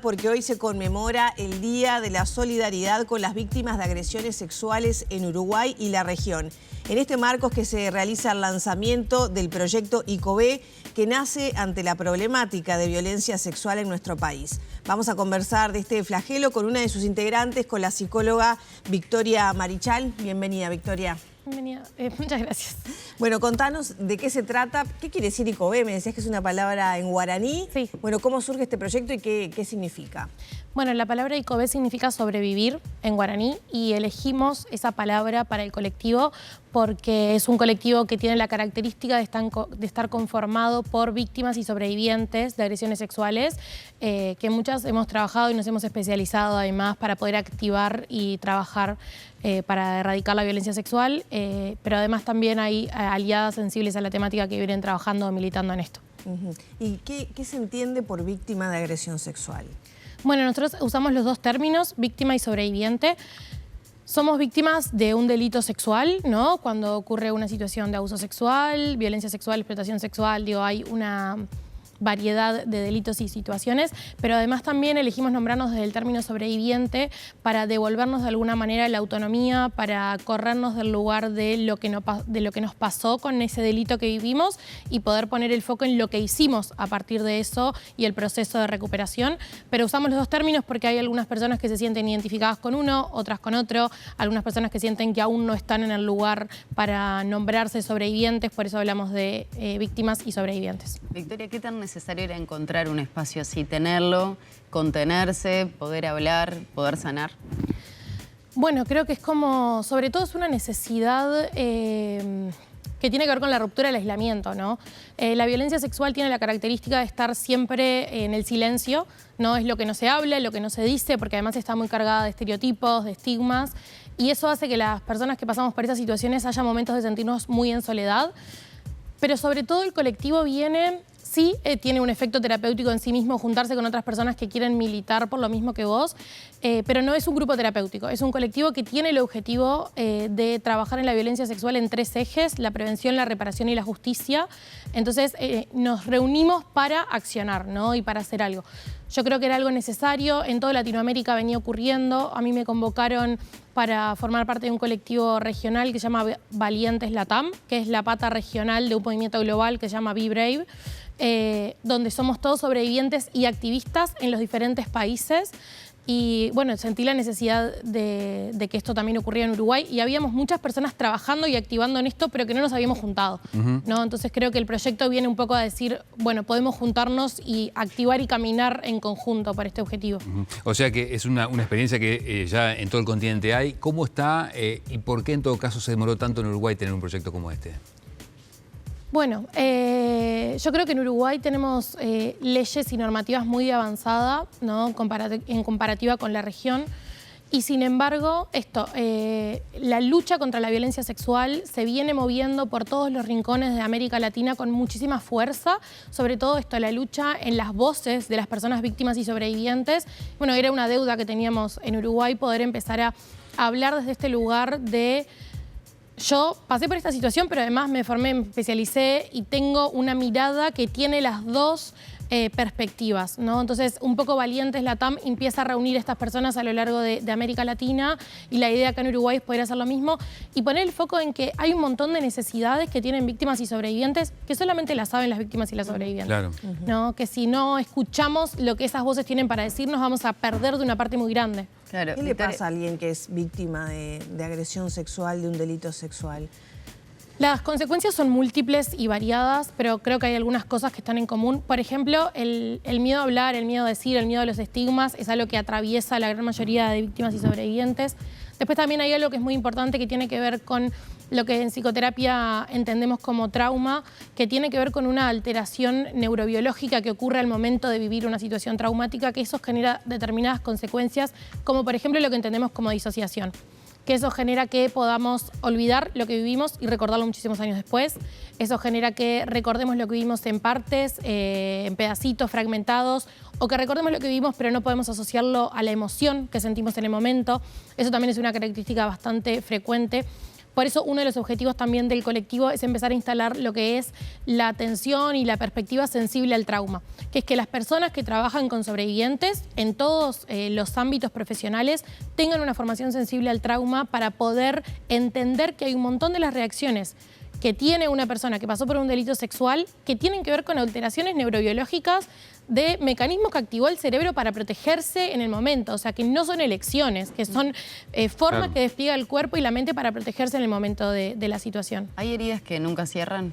Porque hoy se conmemora el Día de la Solidaridad con las víctimas de agresiones sexuales en Uruguay y la región. En este marco es que se realiza el lanzamiento del proyecto ICOBE, que nace ante la problemática de violencia sexual en nuestro país. Vamos a conversar de este flagelo con una de sus integrantes, con la psicóloga Victoria Marichal. Bienvenida, Victoria. Bienvenida. Muchas gracias. Bueno, contanos de qué se trata. ¿Qué quiere decir ICOBE? Me decías que es una palabra en guaraní. Sí. Bueno, ¿cómo surge este proyecto y qué significa? Bueno, la palabra ICOBE significa sobrevivir en guaraní y elegimos esa palabra para el colectivo porque es un colectivo que tiene la característica de estar conformado por víctimas y sobrevivientes de agresiones sexuales, que muchas hemos trabajado y nos hemos especializado además para poder activar y trabajar para erradicar la violencia sexual, pero además también hay aliadas sensibles a la temática que vienen trabajando o militando en esto. ¿Y qué se entiende por víctima de agresión sexual? Bueno, nosotros usamos los dos términos, víctima y sobreviviente. Somos víctimas de un delito sexual, ¿no? Cuando ocurre una situación de abuso sexual, violencia sexual, explotación sexual, hay una variedad de delitos y situaciones, pero además también elegimos nombrarnos desde el término sobreviviente para devolvernos de alguna manera la autonomía, para corrernos del lugar de lo que nos pasó con ese delito que vivimos y poder poner el foco en lo que hicimos a partir de eso y el proceso de recuperación. Pero usamos los dos términos porque hay algunas personas que se sienten identificadas con uno, otras con otro, algunas personas que sienten que aún no están en el lugar para nombrarse sobrevivientes, por eso hablamos de víctimas y sobrevivientes. Victoria, ¿qué tan necesario era encontrar un espacio así, tenerlo, contenerse, poder hablar, poder sanar? Bueno, creo que es como, sobre todo es una necesidad que tiene que ver con la ruptura del aislamiento, ¿no? La violencia sexual tiene la característica de estar siempre en el silencio, ¿no? Es lo que no se habla, lo que no se dice, porque además está muy cargada de estereotipos, de estigmas, y eso hace que las personas que pasamos por estas situaciones haya momentos de sentirnos muy en soledad, pero sobre todo el colectivo viene... Sí, tiene un efecto terapéutico en sí mismo juntarse con otras personas que quieren militar por lo mismo que vos, pero no es un grupo terapéutico, es un colectivo que tiene el objetivo de trabajar en la violencia sexual en tres ejes: la prevención, la reparación y la justicia. Entonces nos reunimos para accionar, ¿no? Y para hacer algo. Yo creo que era algo necesario, en toda Latinoamérica venía ocurriendo. A mí me convocaron para formar parte de un colectivo regional que se llama Valientes Latam, que es la pata regional de un movimiento global que se llama Be Brave, donde somos todos sobrevivientes y activistas en los diferentes países. Y bueno, sentí la necesidad de que esto también ocurría en Uruguay y habíamos muchas personas trabajando y activando en esto, pero que no nos habíamos juntado, ¿no? Entonces creo que el proyecto viene un poco a decir, bueno, podemos juntarnos y activar y caminar en conjunto para este objetivo. O sea que es una experiencia que ya en todo el continente hay. ¿Cómo está y por qué en todo caso se demoró tanto en Uruguay tener un proyecto como este? Bueno, yo creo que en Uruguay tenemos leyes y normativas muy avanzadas, ¿no? En comparativa con la región. Y sin embargo, la lucha contra la violencia sexual se viene moviendo por todos los rincones de América Latina con muchísima fuerza. Sobre todo la lucha en las voces de las personas víctimas y sobrevivientes. Bueno, era una deuda que teníamos en Uruguay poder empezar a hablar desde este lugar de... Yo pasé por esta situación, pero además me formé, me especialicé y tengo una mirada que tiene las dos perspectivas, ¿no? Entonces, un poco Valientes Latam empieza a reunir a estas personas a lo largo de América Latina y la idea acá en Uruguay es poder hacer lo mismo y poner el foco en que hay un montón de necesidades que tienen víctimas y sobrevivientes que solamente las saben las víctimas y las sobrevivientes. Claro. ¿No? Que si no escuchamos lo que esas voces tienen para decirnos, vamos a perder de una parte muy grande. Claro. ¿Qué le pasa a alguien que es víctima de agresión sexual, de un delito sexual? Las consecuencias son múltiples y variadas, pero creo que hay algunas cosas que están en común. Por ejemplo, el miedo a hablar, el miedo a decir, el miedo a los estigmas es algo que atraviesa a la gran mayoría de víctimas y sobrevivientes. Después también hay algo que es muy importante que tiene que ver con lo que en psicoterapia entendemos como trauma, que tiene que ver con una alteración neurobiológica que ocurre al momento de vivir una situación traumática, que eso genera determinadas consecuencias, como por ejemplo lo que entendemos como disociación. Que eso genera que podamos olvidar lo que vivimos y recordarlo muchísimos años después. Eso genera que recordemos lo que vivimos en partes, en pedacitos fragmentados, o que recordemos lo que vivimos pero no podemos asociarlo a la emoción que sentimos en el momento. Eso también es una característica bastante frecuente. Por eso uno de los objetivos también del colectivo es empezar a instalar lo que es la atención y la perspectiva sensible al trauma, que es que las personas que trabajan con sobrevivientes en todos los ámbitos profesionales tengan una formación sensible al trauma para poder entender que hay un montón de las reacciones que tiene una persona que pasó por un delito sexual que tienen que ver con alteraciones neurobiológicas de mecanismos que activó el cerebro para protegerse en el momento. O sea, que no son elecciones, que son formas que despliega el cuerpo y la mente para protegerse en el momento de la situación. Hay heridas que nunca cierran.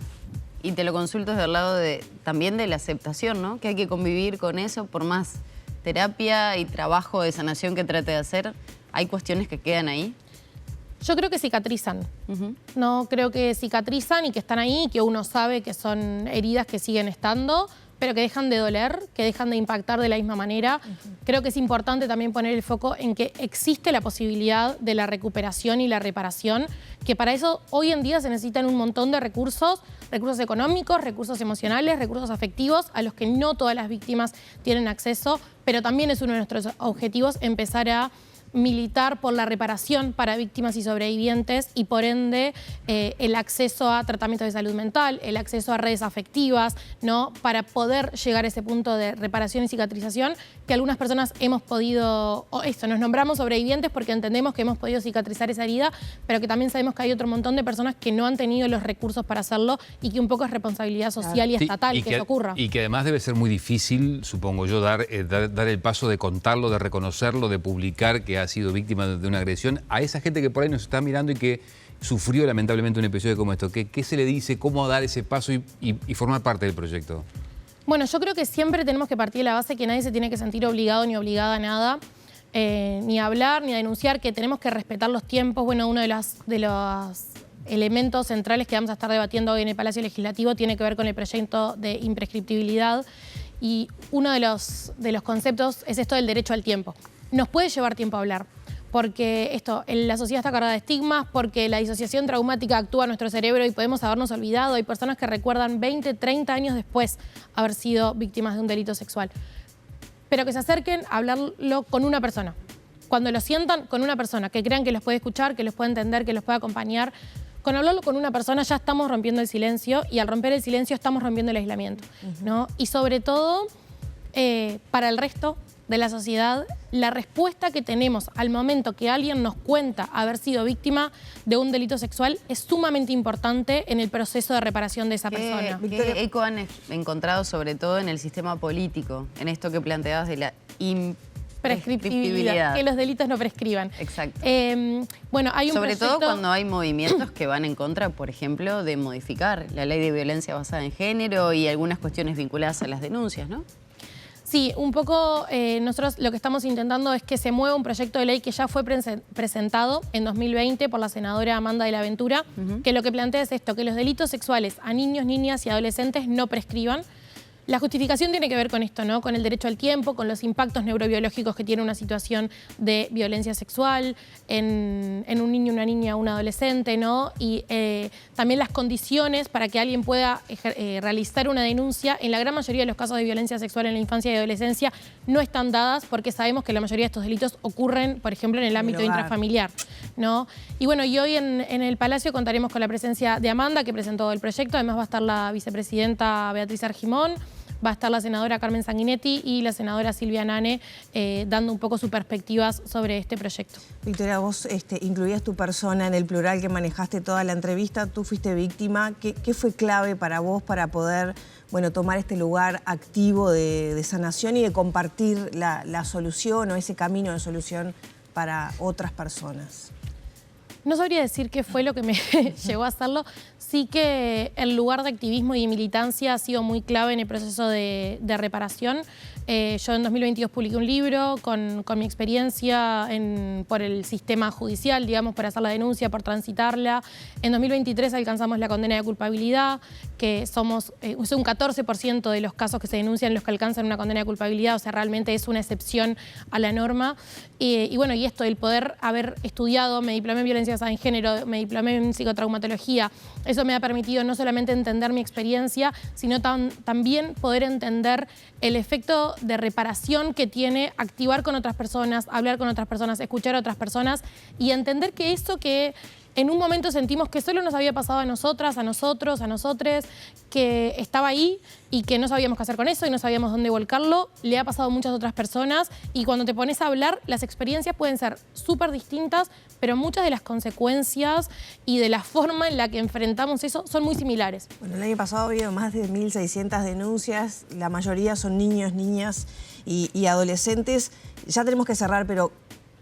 Y te lo consulto desde el lado también de la aceptación, ¿no? Que hay que convivir con eso, por más terapia y trabajo de sanación que trate de hacer. ¿Hay cuestiones que quedan ahí? Yo creo que cicatrizan. No creo que cicatrizan y que están ahí, que uno sabe que son heridas que siguen estando, pero que dejan de doler, que dejan de impactar de la misma manera. Creo que es importante también poner el foco en que existe la posibilidad de la recuperación y la reparación, que para eso hoy en día se necesitan un montón de recursos económicos, recursos emocionales, recursos afectivos, a los que no todas las víctimas tienen acceso, pero también es uno de nuestros objetivos empezar a militar por la reparación para víctimas y sobrevivientes y por ende el acceso a tratamientos de salud mental, el acceso a redes afectivas, ¿no? Para poder llegar a ese punto de reparación y cicatrización que algunas personas hemos podido, nos nombramos sobrevivientes porque entendemos que hemos podido cicatrizar esa herida, pero que también sabemos que hay otro montón de personas que no han tenido los recursos para hacerlo y que un poco es responsabilidad social y estatal que eso ocurra. Y que además debe ser muy difícil, supongo yo, dar el paso de contarlo, de reconocerlo, de publicar que ha sido víctima de una agresión, a esa gente que por ahí nos está mirando y que sufrió lamentablemente un episodio como esto. ¿Qué se le dice? ¿Cómo dar ese paso y formar parte del proyecto? Bueno, yo creo que siempre tenemos que partir de la base que nadie se tiene que sentir obligado ni obligada a nada, ni a hablar, ni a denunciar, que tenemos que respetar los tiempos. Bueno, uno de los elementos centrales que vamos a estar debatiendo hoy en el Palacio Legislativo tiene que ver con el proyecto de imprescriptibilidad y uno de los conceptos es esto del derecho al tiempo. Nos puede llevar tiempo a hablar, porque la sociedad está cargada de estigmas, porque la disociación traumática actúa en nuestro cerebro y podemos habernos olvidado. Hay personas que recuerdan 20, 30 años después haber sido víctimas de un delito sexual. Pero que se acerquen a hablarlo con una persona. Cuando lo sientan, con una persona, que crean que los puede escuchar, que los puede entender, que los puede acompañar. Con hablarlo con una persona ya estamos rompiendo el silencio y al romper el silencio estamos rompiendo el aislamiento, ¿no? Y sobre todo, para el resto de la sociedad, la respuesta que tenemos al momento que alguien nos cuenta haber sido víctima de un delito sexual es sumamente importante en el proceso de reparación de esa persona. ¿Qué eco han encontrado sobre todo en el sistema político, en esto que planteabas de la imprescriptibilidad? Que los delitos no prescriban. Exacto. Bueno, hay un sobre todo cuando hay movimientos que van en contra, por ejemplo, de modificar la ley de violencia basada en género y algunas cuestiones vinculadas a las denuncias, ¿no? Sí, un poco nosotros lo que estamos intentando es que se mueva un proyecto de ley que ya fue presentado en 2020 por la senadora Amanda de la Ventura, que lo que plantea es esto, que los delitos sexuales a niños, niñas y adolescentes no prescriban. La justificación tiene que ver con esto, ¿no? Con el derecho al tiempo, con los impactos neurobiológicos que tiene una situación de violencia sexual en un niño, una niña, un adolescente, ¿no? Y también las condiciones para que alguien pueda realizar una denuncia. En la gran mayoría de los casos de violencia sexual en la infancia y adolescencia no están dadas porque sabemos que la mayoría de estos delitos ocurren, por ejemplo, en el ámbito intrafamiliar, ¿no? Y bueno, y hoy en el Palacio contaremos con la presencia de Amanda, que presentó el proyecto. Además va a estar la vicepresidenta Beatriz Argimón, va a estar la senadora Carmen Sanguinetti y la senadora Silvia Nane dando un poco sus perspectivas sobre este proyecto. Victoria, vos incluías tu persona en el plural que manejaste toda la entrevista, tú fuiste víctima. ¿Qué fue clave para vos para poder tomar este lugar activo de sanación y de compartir la solución o ese camino de solución para otras personas? No sabría decir qué fue lo que me llevó a hacerlo. Sí que el lugar de activismo y de militancia ha sido muy clave en el proceso de reparación. Yo en 2022 publiqué un libro con mi experiencia por el sistema judicial, digamos, por hacer la denuncia, por transitarla. En 2023 alcanzamos la condena de culpabilidad, que somos un 14% de los casos que se denuncian los que alcanzan una condena de culpabilidad, o sea, realmente es una excepción a la norma. Y bueno, y esto, el poder haber estudiado, me diplomé en violencia basada en género, me diplomé en psicotraumatología, eso me ha permitido no solamente entender mi experiencia, sino también poder entender el efecto de reparación que tiene activar con otras personas, hablar con otras personas, escuchar a otras personas y entender que eso que en un momento sentimos que solo nos había pasado a nosotras, a nosotros, a nosotres, que estaba ahí y que no sabíamos qué hacer con eso y no sabíamos dónde volcarlo. Le ha pasado a muchas otras personas y cuando te pones a hablar, las experiencias pueden ser súper distintas, pero muchas de las consecuencias y de la forma en la que enfrentamos eso son muy similares. Bueno, el año pasado había más de 1.600 denuncias, la mayoría son niños, niñas y adolescentes. Ya tenemos que cerrar, pero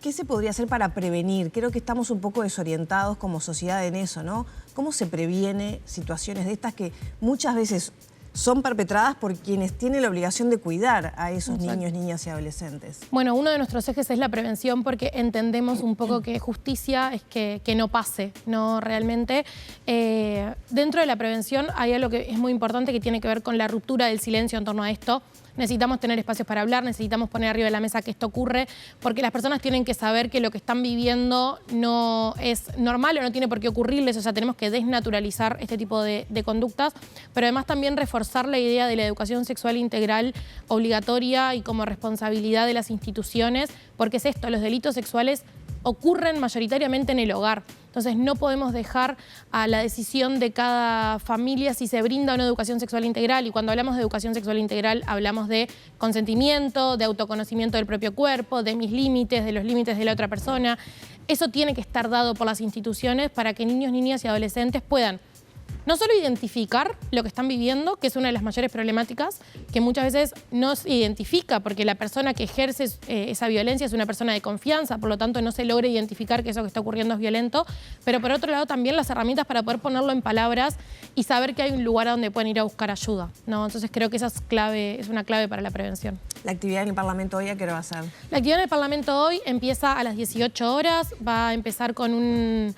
¿qué se podría hacer para prevenir? Creo que estamos un poco desorientados como sociedad en eso, ¿no? ¿Cómo se previene situaciones de estas que muchas veces son perpetradas por quienes tienen la obligación de cuidar a esos niños, niñas y adolescentes? Bueno, uno de nuestros ejes es la prevención porque entendemos un poco que justicia es que no pase, ¿no? Realmente. Dentro de la prevención hay algo que es muy importante que tiene que ver con la ruptura del silencio en torno a esto. Necesitamos tener espacios para hablar, necesitamos poner arriba de la mesa que esto ocurre, porque las personas tienen que saber que lo que están viviendo no es normal o no tiene por qué ocurrirles, o sea, tenemos que desnaturalizar este tipo de conductas, pero además también reforzar la idea de la educación sexual integral obligatoria y como responsabilidad de las instituciones, porque es esto, los delitos sexuales ocurren mayoritariamente en el hogar. Entonces no podemos dejar a la decisión de cada familia si se brinda o no educación sexual integral. Y cuando hablamos de educación sexual integral hablamos de consentimiento, de autoconocimiento del propio cuerpo, de mis límites, de los límites de la otra persona. Eso tiene que estar dado por las instituciones para que niños, niñas y adolescentes puedan no solo identificar lo que están viviendo, que es una de las mayores problemáticas, que muchas veces no se identifica porque la persona que ejerce esa violencia es una persona de confianza, por lo tanto no se logra identificar que eso que está ocurriendo es violento, pero por otro lado también las herramientas para poder ponerlo en palabras y saber que hay un lugar a donde pueden ir a buscar ayuda, ¿no? Entonces creo que esa es una clave para la prevención. La actividad en el Parlamento hoy, ¿a qué hora va a ser? La actividad en el Parlamento hoy empieza a las 18 horas, va a empezar con un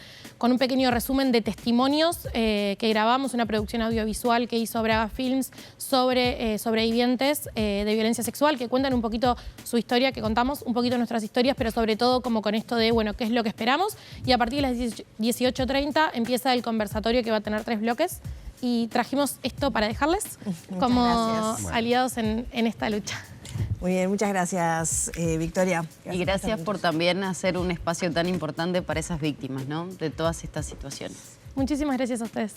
pequeño resumen de testimonios que grabamos, una producción audiovisual que hizo Braga Films sobre sobrevivientes de violencia sexual, que cuentan un poquito su historia, que contamos un poquito nuestras historias, pero sobre todo como con esto de, bueno, qué es lo que esperamos. Y a partir de las 18:30 empieza el conversatorio que va a tener 3 bloques. Y trajimos esto para dejarles como aliados en esta lucha. Muy bien, muchas gracias, Victoria. Y gracias por también hacer un espacio tan importante para esas víctimas, ¿no? De todas estas situaciones. Muchísimas gracias a ustedes.